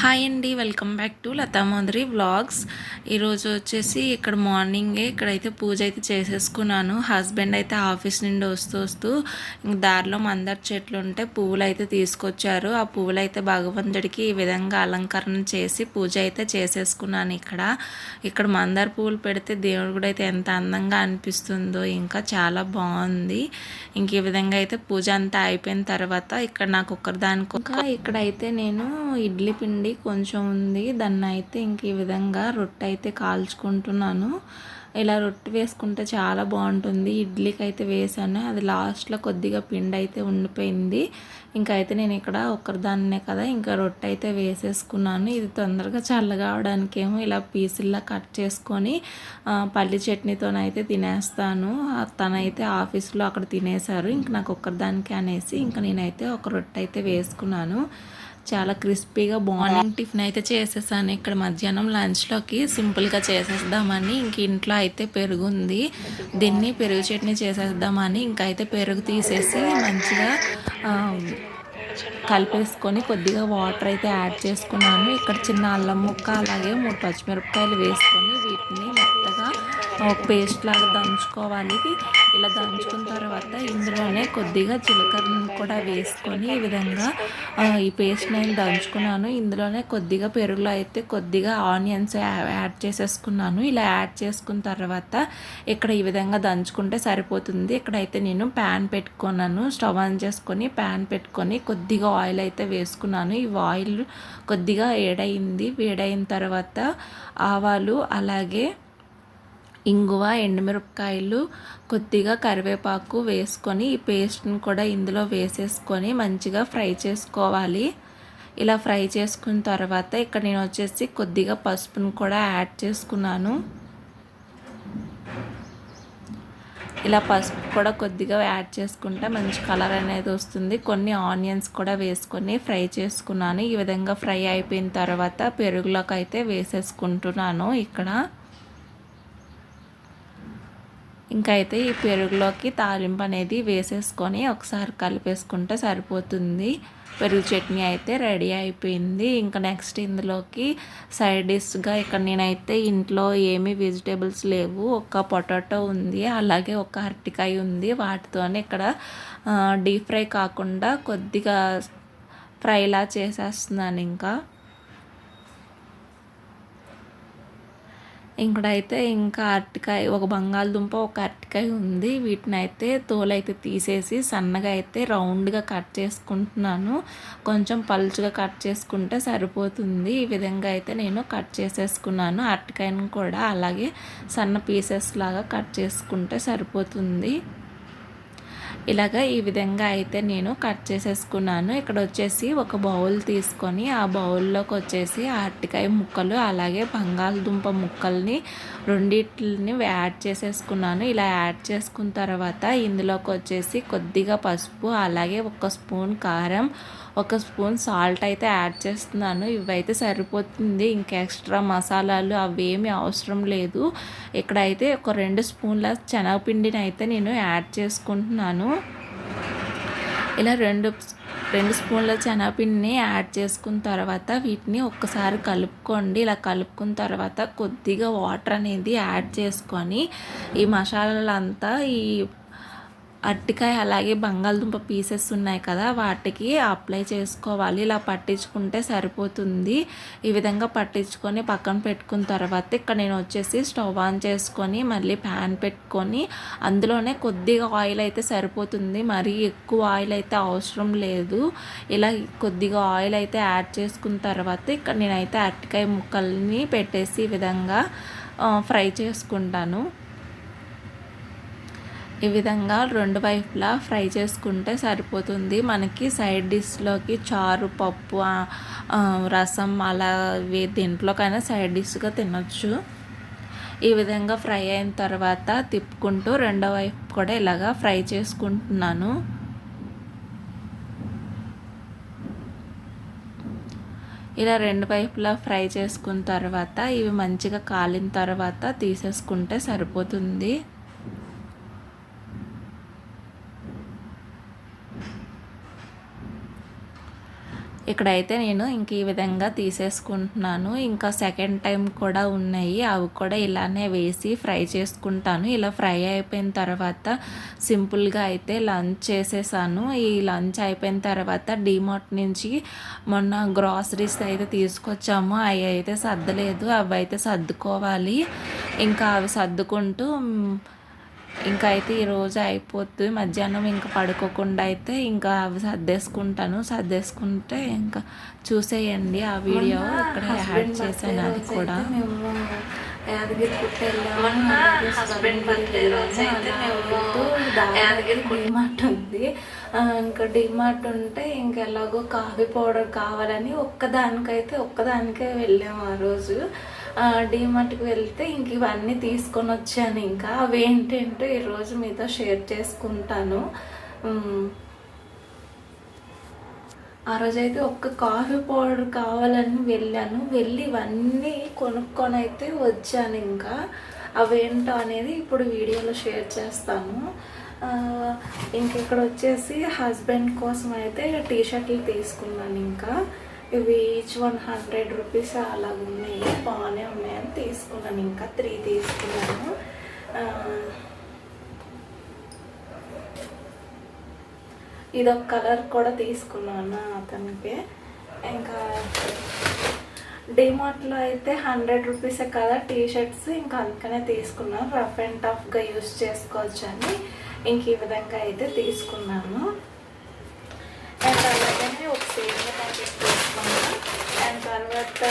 Hi అండి, welcome back to Latha Madhuri vlogs. ఈరోజు వచ్చేసి ఇక్కడ మార్నింగే ఇక్కడైతే పూజ అయితే చేసేసుకున్నాను. హస్బెండ్ అయితే ఆఫీస్ నుండి వస్తూ దారిలో మందార చెట్లు ఉంటే పువ్వులు అయితే తీసుకొచ్చారు. ఆ పువ్వులు అయితే భగవంతుడికి ఈ విధంగా అలంకరణ చేసి పూజ అయితే చేసేసుకున్నాను. ఇక్కడ మందార పువ్వులు పెడితే దేవుడు కూడా అయితే ఎంత అందంగా అనిపిస్తుందో, ఇంకా చాలా బాగుంది. ఇంక ఈ విధంగా అయితే పూజ అంతా అయిపోయిన తర్వాత ఇక్కడ నాకు ఒక్కరిదానికి ఇక్కడైతే నేను ఇడ్లీ పిండి కొంచెం ఉంది, దాన్ని అయితే ఇంక ఈ విధంగా రొట్టె అయితే కాల్చుకుంటున్నాను. ఇలా రొట్టె వేసుకుంటే చాలా బాగుంటుంది. ఇడ్లీకి అయితే వేసాను, అది లాస్ట్లో కొద్దిగా పిండి అయితే ఉండిపోయింది. ఇంకా అయితే నేను ఇక్కడ ఒక్కరిదాన్నే కదా, ఇంకా రొట్టె అయితే వేసేసుకున్నాను. ఇది తొందరగా చల్లగా అవడానికేమో ఇలా పీసుల్లా కట్ చేసుకొని పల్లి చట్నీతోనైతే తినేస్తాను. తనైతే ఆఫీస్లో అక్కడ తినేశారు, ఇంక నాకు ఒక్కరిదానికి అనేసి ఇంకా నేనైతే ఒక రొట్టె అయితే వేసుకున్నాను. చాలా క్రిస్పీగా మార్నింగ్ టిఫిన్ అయితే చేసేసాను. ఇక్కడ మధ్యాహ్నం లంచ్లోకి సింపుల్గా చేసేద్దామని ఇంక ఇంట్లో అయితే పెరుగు ఉంది, దీన్ని పెరుగు చట్నీ చేసేద్దామని ఇంకైతే పెరుగు తీసేసి మంచిగా కలిపేసుకొని కొద్దిగా వాటర్ అయితే యాడ్ చేసుకున్నాను. ఇక్కడ చిన్న అల్లం ముక్క అలాగే 3 పచ్చిమిరపకాయలు వేసుకొని వీటిని మెత్తగా ఒక పేస్ట్ లాగా దంచుకోవాలి. ఇలా దంచుకున్న తర్వాత ఇందులోనే కొద్దిగా జీలకర్రను కూడా వేసుకొని ఈ విధంగా ఈ పేస్ట్ నేను దంచుకున్నాను. ఇందులోనే కొద్దిగా పెరుగులో అయితే కొద్దిగా ఆనియన్స్ యాడ్ చేసేసుకున్నాను. ఇలా యాడ్ చేసుకున్న తర్వాత ఇక్కడ ఈ విధంగా దంచుకుంటే సరిపోతుంది. ఇక్కడైతే నేను ప్యాన్ పెట్టుకున్నాను, స్టవ్ ఆన్ చేసుకొని ప్యాన్ పెట్టుకొని కొద్దిగా ఆయిల్ అయితే వేసుకున్నాను. ఈ ఆయిల్ కొద్దిగా వేడైన తర్వాత ఆవాలు అలాగే ఇంగువ, ఎండుమిరపకాయలు, కొద్దిగా కరివేపాకు వేసుకొని ఈ పేస్ట్ని కూడా ఇందులో వేసేసుకొని మంచిగా ఫ్రై చేసుకోవాలి. ఇలా ఫ్రై చేసుకున్న తర్వాత ఇక్కడ నేను వచ్చేసి కొద్దిగా పసుపును కూడా యాడ్ చేసుకున్నాను. ఇలా పసుపు కూడా కొద్దిగా యాడ్ చేసుకుంటే మంచి కలర్ అనేది వస్తుంది. కొన్ని ఆనియన్స్ కూడా వేసుకొని ఫ్రై చేసుకున్నాను. ఈ విధంగా ఫ్రై అయిపోయిన తర్వాత పెరుగులోకి అయితే వేసేసుకుంటున్నాను. ఇంకైతే ఈ పెరుగులోకి తాలింపు అనేది వేసేసుకొని ఒకసారి కలిపేసుకుంటే సరిపోతుంది. పెరుగు చట్నీ అయితే రెడీ అయిపోయింది. ఇంకా నెక్స్ట్ ఇందులోకి సైడ్ డిష్గా ఇక్కడ నేనైతే ఇంట్లో ఏమీ వెజిటేబుల్స్ లేవు, ఒక పొటాటో ఉంది అలాగే ఒక అరటికాయ ఉంది. వాటితోనే ఇక్కడ డీప్ ఫ్రై కాకుండా కొద్దిగా ఫ్రైలా చేసేస్తున్నాను. ఇంకా అరటికాయ, ఒక బంగాళదుంప, ఒక అరటికాయ ఉంది. వీటిని అయితే తోలైతే తీసేసి సన్నగా అయితే రౌండ్గా కట్ చేసుకుంటున్నాను. కొంచెం పలుచగా కట్ చేసుకుంటే సరిపోతుంది. ఈ విధంగా అయితే నేను కట్ చేసేసుకున్నాను. అరటికాయను కూడా అలాగే సన్న పీసెస్ లాగా కట్ చేసుకుంటే సరిపోతుంది. ఈ విధంగా అయితే నేను కట్ చేసేసుకున్నాను. ఇక్కడ వచ్చేసి ఒక బౌల్ తీసుకొని ఆ బౌల్లోకి వచ్చేసి అరటికాయ ముక్కలు అలాగే బంగాళదుంప ముక్కల్ని రెండిటిని యాడ్ చేసేసుకున్నాను. ఇలా యాడ్ చేసుకున్న తర్వాత ఇందులోకి వచ్చేసి కొద్దిగా పసుపు అలాగే 1 స్పూన్ కారం, 1 స్పూన్ సాల్ట్ అయితే యాడ్ చేస్తున్నాను. ఇవైతే సరిపోతుంది, ఇంకా ఎక్స్ట్రా మసాలాలు అవేమీ అవసరం లేదు. ఇక్కడైతే ఒక 2 స్పూన్ల శనగపిండిని అయితే నేను యాడ్ చేసుకుంటున్నాను. ఇలా రెండు స్పూన్ల శనగపిండిని యాడ్ చేసుకున్న తర్వాత వీటిని ఒక్కసారి కలుపుకోండి. ఇలా కలుపుకున్న తర్వాత కొద్దిగా వాటర్ అనేది యాడ్ చేసుకొని ఈ మసాలాలంతా ఈ అరటికాయ అలాగే బంగాళదుంప పీసెస్ ఉన్నాయి కదా, వాటికి అప్లై చేసుకోవాలి. ఇలా పట్టించుకుంటే సరిపోతుంది. ఈ విధంగా పట్టించుకొని పక్కన పెట్టుకున్న తర్వాత ఇక్కడ నేను వచ్చేసి స్టవ్ ఆన్ చేసుకొని మళ్ళీ ప్యాన్ పెట్టుకొని అందులోనే కొద్దిగా ఆయిల్ అయితే సరిపోతుంది, మరీ ఎక్కువ ఆయిల్ అయితే అవసరం లేదు. ఇలా కొద్దిగా ఆయిల్ అయితే యాడ్ చేసుకున్న తర్వాత ఇక్కడ నేనైతే అరటికాయ ముక్కల్ని పెట్టేసి ఈ విధంగా ఫ్రై చేసుకుంటాను. ఈ విధంగా 2 వైపులా ఫ్రై చేసుకుంటే సరిపోతుంది. మనకి సైడ్ డిష్లోకి చారు, పప్పు, రసం అలా దేంట్లోకైనా సైడ్ డిష్గా తినొచ్చు. ఈ విధంగా ఫ్రై అయిన తర్వాత తిప్పుకుంటూ రెండో వైపు కూడా ఇలాగా ఫ్రై చేసుకుంటున్నాను. ఇలా 2 వైపులా ఫ్రై చేసుకున్న తర్వాత ఇవి మంచిగా కాలిన తర్వాత తీసేసుకుంటే సరిపోతుంది. ఇక్కడైతే నేను ఇంక ఈ విధంగా తీసేసుకుంటున్నాను. ఇంకా సెకండ్ టైం కూడా ఉన్నాయి, అవి కూడా ఇలానే వేసి ఫ్రై చేసుకుంటాను. ఇలా ఫ్రై అయిపోయిన తర్వాత సింపుల్గా అయితే లంచ్ చేసేసాను. ఈ లంచ్ అయిపోయిన తర్వాత డీమార్ట్ నుంచి మొన్న గ్రాసరీస్ అయితే తీసుకొచ్చాము, అవి అయితే సర్దలేదు, అవి అయితే సర్దుకోవాలి. ఇంకా అవి సర్దుకుంటూ ఇంకా అయితే ఈరోజు అయిపోతుంది. మధ్యాహ్నం ఇంకా పడుకోకుండా అయితే ఇంకా అవి సర్దేసుకుంటే ఇంకా చూసేయండి ఆ వీడియో ఇక్కడ యాడ్ చేశాను. అది కూడా మేము యాదగిరి డిమార్ట్ ఉంది. ఇంకా డిమార్ట్ ఉంటే ఇంకెలాగో కాఫీ పౌడర్ కావాలని ఒక్కదానికే వెళ్ళాము ఆ రోజు. డిమార్ట్కి వెళ్తే ఇంక ఇవన్నీ తీసుకొని వచ్చాను. ఇంకా అవి ఏంటంటే ఈరోజు మీతో షేర్ చేసుకుంటాను. ఆ రోజైతే ఒక్క కాఫీ పౌడర్ కావాలని వెళ్ళి ఇవన్నీ కొనుక్కొని అయితే వచ్చాను. ఇంకా అవేంటో అనేది ఇప్పుడు వీడియోలో షేర్ చేస్తాను. ఇంక ఇక్కడ వచ్చేసి హస్బెండ్ కోసం అయితే టీ షర్ట్లు తీసుకున్నాను. ఇంకా ఇవి ఈచ్ 100 రూపీస్ అలా ఉన్నాయి, బాగానే ఉన్నాయని తీసుకున్నాను. ఇంకా 3 తీసుకున్నాను. ఇదొక కలర్ కూడా తీసుకున్నాను అతనికి. ఇంకా డిమార్ట్లో అయితే 100 రూపీసే కదా టీ షర్ట్స్, ఇంకా అందుకనే తీసుకున్నాను. రఫ్ అండ్ టఫ్గా యూస్ చేసుకోవచ్చు అని ఇంక ఈ విధంగా అయితే తీసుకున్నాను. అండ్ అలాగనే ఒక సేమియా ప్యాకెట్ తీసుకున్నాను. అండ్ తర్వాత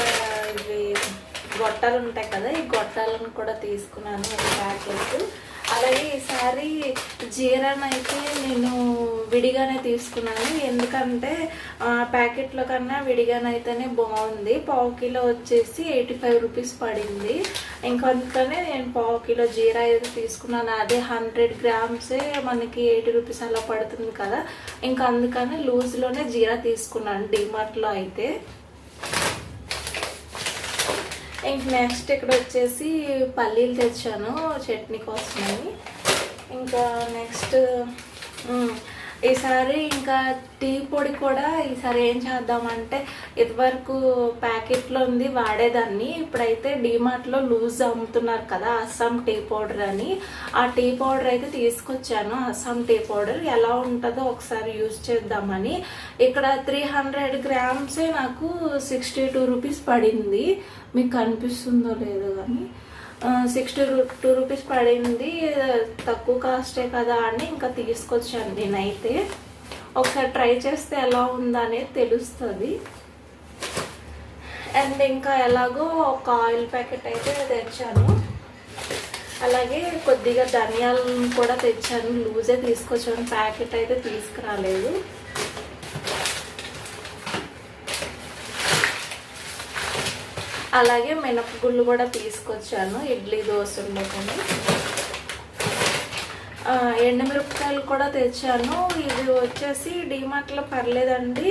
ఇవి గొట్టాలు ఉంటాయి కదా, ఈ గొట్టాలను కూడా తీసుకున్నాను ఒక ప్యాకెట్. అలాగే ఈసారి జీరాను అయితే నేను విడిగానే తీసుకున్నాను, ఎందుకంటే ప్యాకెట్లో కన్నా విడిగానైతేనే బాగుంది. పావు కిలో వచ్చేసి 85 రూపీస్ పడింది. ఇంకా అందుకనే నేను పావు కిలో జీరా అయితే తీసుకున్నాను. అదే 100 గ్రామ్సే మనకి 80 రూపీస్ అలా పడుతుంది కదా, ఇంకా అందుకని లూజ్లోనే జీరా తీసుకున్నాను డిమార్ట్లో అయితే. ఇంక నెక్స్ట్ ఇక్కడ వచ్చేసి పల్లీలు తెచ్చాను చట్నీ కోసమని. ఇంకా నెక్స్ట్ ఈసారి ఇంకా టీ పొడి కూడా ఈసారి ఏం చేద్దామంటే, ఇదివరకు ప్యాకెట్లో ఉంది వాడేదాన్ని, ఇప్పుడైతే డిమార్ట్లో లూజ్ అమ్ముతున్నారు కదా అస్సాం టీ పౌడర్ అని. ఆ టీ పౌడర్ అయితే తీసుకొచ్చాను. అస్సాం టీ పౌడర్ ఎలా ఉంటుందో ఒకసారి యూజ్ చేద్దామని. ఇక్కడ 300 గ్రామ్సే నాకు 62 రూపీస్ పడింది. మీకు కనిపిస్తుందో లేదో కానీ 62 రూపీస్ పడింది. తక్కువ కాస్టే కదా అని ఇంకా తీసుకొచ్చాను నేనైతే. ఒకసారి ట్రై చేస్తే ఎలా ఉందనేది తెలుస్తుంది. అండ్ ఇంకా ఎలాగో ఒక ఆయిల్ ప్యాకెట్ అయితే తెచ్చాను. అలాగే కొద్దిగా ధనియాలను కూడా తెచ్చాను, లూజే తీసుకొచ్చాను, ప్యాకెట్ అయితే తీసుకురాలేదు. అలాగే మినపగుళ్ళు కూడా తీసుకొచ్చాను, ఇడ్లీ దోశల్లోకొని. ఎండుమిరపకాయలు కూడా తెచ్చాను. ఇది వచ్చేసి డిమార్ట్లో పర్లేదండి,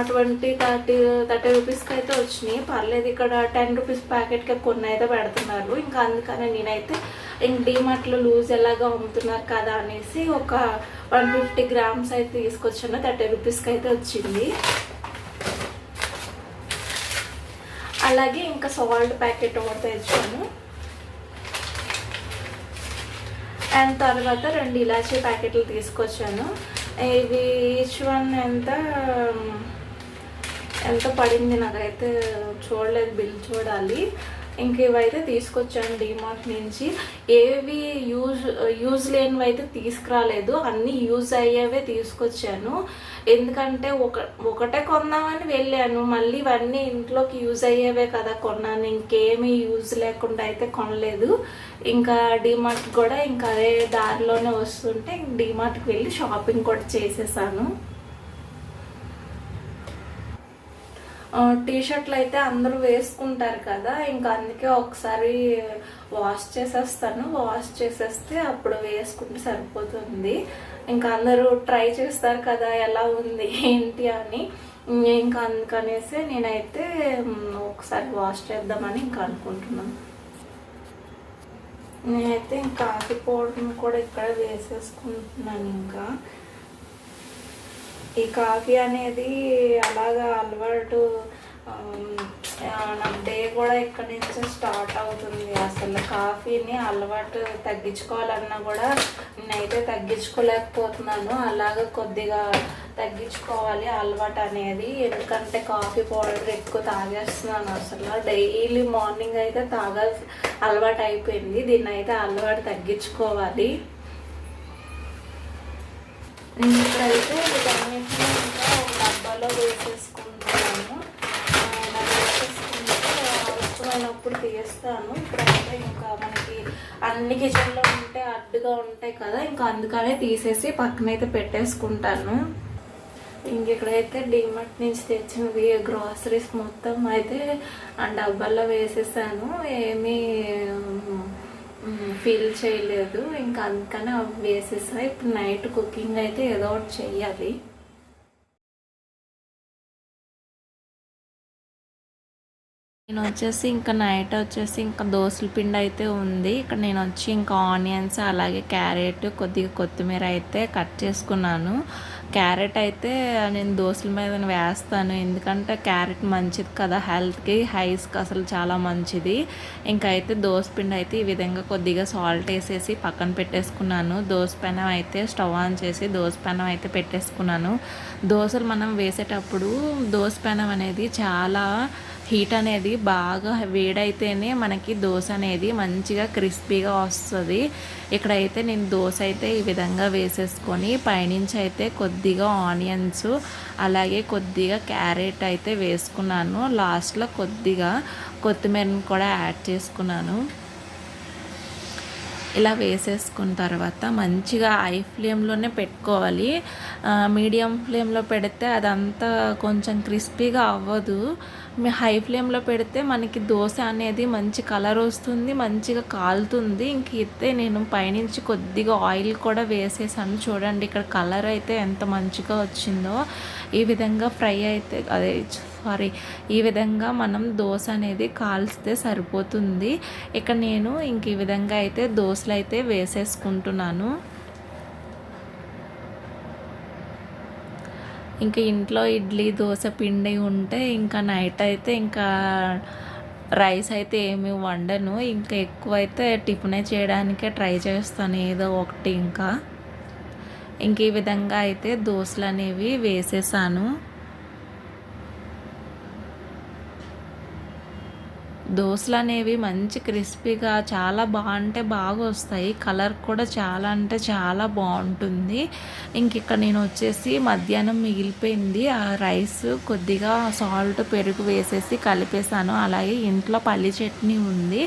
20-30 రూపీస్కి అయితే వచ్చినాయి, పర్లేదు. ఇక్కడ 10 రూపీస్ ప్యాకెట్కి కొన్ని అయితే పెడుతున్నారు. ఇంకా అందుకనే నేనైతే ఇంక డిమార్ట్లో లూజ్ ఎలాగా అమ్ముతున్నారు కదా అనేసి ఒక 150 గ్రామ్స్ అయితే తీసుకొచ్చాను. 30 రూపీస్కి అయితే వచ్చింది. అలాగే ఇంకా సాల్ట్ ప్యాకెట్ ఒకటి తెచ్చాను. అండ్ తర్వాత 2 ఇలాచీ ప్యాకెట్లు తీసుకొచ్చాను. ఇవి ఈచ్ వన్ ఎంత పడింది నాకైతే చూడలేదు, బిల్ చూడాలి. ఇంక ఇవైతే తీసుకొచ్చాను డిమార్ట్ నుంచి. ఏవి యూజ్ లేనివి అయితే తీసుకురాలేదు, అన్నీ యూజ్ అయ్యేవే తీసుకొచ్చాను. ఎందుకంటే ఒకటే కొందామని వెళ్ళాను, మళ్ళీ ఇవన్నీ ఇంట్లోకి యూజ్ అయ్యేవే కదా కొన్నాను, ఇంకేమీ యూజ్ లేకుండా అయితే కొనలేదు. ఇంకా డిమార్ట్ కూడా ఇంకా అదే దారిలోనే వస్తుంటే డిమార్ట్కి వెళ్ళి షాపింగ్ కూడా చేసేసాను. టీ షర్ట్లు అయితే అందరూ వేసుకుంటారు కదా, ఇంకా అందుకే ఒకసారి వాష్ చేసేస్తే అప్పుడు వేసుకుంటే సరిపోతుంది. ఇంకా అందరూ ట్రై చేస్తారు కదా ఎలా ఉంది ఏంటి అని, ఇంకా అందుకనేసి నేనైతే ఒకసారి వాష్ చేద్దామని ఇంకా అనుకుంటున్నాను. నేనైతే ఇంకా కాఫీ పౌడర్ని కూడా ఇక్కడ వేసేసుకుంటున్నాను. ఇంకా ఈ కాఫీ అనేది అలాగా అలవాటు నా డే కూడా ఇక్కడి నుంచి స్టార్ట్ అవుతుంది. అసలు కాఫీని అలవాటు తగ్గించుకోవాలన్నా కూడా నేనైతే తగ్గించుకోలేకపోతున్నాను. అలాగ కొద్దిగా తగ్గించుకోవాలి అలవాటు అనేది. ఎందుకంటే కాఫీ పౌడర్ ఎక్కువ తాగేస్తున్నాను. అసలు డైలీ మార్నింగ్ అయితే తాగాల్సి అలవాటు అయిపోయింది. దీన్ని అయితే అలవాటు తగ్గించుకోవాలి. ఇప్పుడైతే వీటన్నిటిని ఇంకా ఒక డబ్బాలో వేసేసుకుంటున్నాను. అవసరమైనప్పుడు తీస్తాను. ఇప్పుడైతే ఇంకా మనకి అన్ని కిచెన్లో ఉంటే అడ్డుగా ఉంటాయి కదా, ఇంకా అందుకనే తీసేసి పక్కనైతే పెట్టేసుకుంటాను. ఇక్కడైతే డిమార్ట్ నుంచి తెచ్చినవి గ్రాసరీస్ మొత్తం అయితే ఆ డబ్బాల్లో వేసేసాను. ఏమీ ఫీల్ చేయలేదు, ఇంకా అందుకనే అవి వేసేసా. ఇప్పుడు నైట్ కుకింగ్ అయితే ఏదో ఒకటి చెయ్యాలి. నేను వచ్చేసి ఇంకా నైట్ వచ్చేసి ఇంకా దోసల పిండి అయితే ఉంది. ఇక్కడ నేను వచ్చి ఇంకా ఆనియన్స్ అలాగే క్యారెట్ కొద్దిగా కొత్తిమీర అయితే కట్ చేసుకున్నాను. క్యారెట్ అయితే నేను దోసల మీద వేస్తాను, ఎందుకంటే క్యారెట్ మంచిది కదా హెల్త్కి, హైస్కి అసలు చాలా మంచిది. ఇంకా అయితే దోస పిండి అయితే ఈ విధంగా కొద్దిగా సాల్ట్ వేసేసి పక్కన పెట్టేసుకున్నాను. దోస పెనం అయితే స్టవ్ ఆన్ చేసి దోస పెనం అయితే పెట్టేసుకున్నాను. దోసలు మనం వేసేటప్పుడు దోస పెనం అనేది చాలా హీట్ అనేది బాగా వేడైతేనే మనకి దోశ అనేది మంచిగా క్రిస్పీగా వస్తుంది. ఇక్కడైతే నేను దోశ అయితే ఈ విధంగా వేసేసుకొని పైనుంచి అయితే కొద్దిగా ఆనియన్స్ అలాగే కొద్దిగా క్యారెట్ అయితే వేసుకున్నాను. లాస్ట్లో కొద్దిగా కొత్తిమీరని కూడా యాడ్ చేసుకున్నాను. ఇలా వేసేసుకున్న తర్వాత మంచిగా హై ఫ్లేమ్లోనే పెట్టుకోవాలి. మీడియం ఫ్లేమ్లో పెడితే అదంతా కొంచెం క్రిస్పీగా అవ్వదు. హై ఫ్లేమ్లో పెడితే మనకి దోశ అనేది మంచి కలర్ వస్తుంది, మంచిగా కాలుతుంది. ఇంకైతే నేను పైనుంచి కొద్దిగా ఆయిల్ కూడా వేసేసాను. చూడండి ఇక్కడ కలర్ అయితే ఎంత మంచిగా వచ్చిందో. ఈ విధంగా ఫ్రై అయితే ఈ విధంగా మనం దోశ అనేది కాల్స్తే సరిపోతుంది. ఇక నేను ఇంక ఈ విధంగా అయితే దోశలు అయితే వేసేసుకుంటున్నాను. ఇంకా ఇంట్లో ఇడ్లీ దోశ పిండి ఉంటే ఇంకా నైట్ అయితే ఇంకా రైస్ అయితే ఏమి వండను. ఇంకా ఎక్కువైతే టిఫినే చేయడానికే ట్రై చేస్తాను ఏదో ఒకటి. ఇంక ఈ విధంగా అయితే దోశలు అనేవి వేసేసాను. దోశలు అనేవి మంచి క్రిస్పీగా చాలా బాగా వస్తాయి. కలర్ కూడా చాలా అంటే చాలా బాగుంటుంది. ఇక్కడ నేను వచ్చేసి మధ్యాహ్నం మిగిలిపోయింది ఆ రైస్ కొద్దిగా సాల్ట్ పెరుగు వేసేసి కలిపేసాను. అలాగే ఇంట్లో పల్లి చట్నీ ఉంది.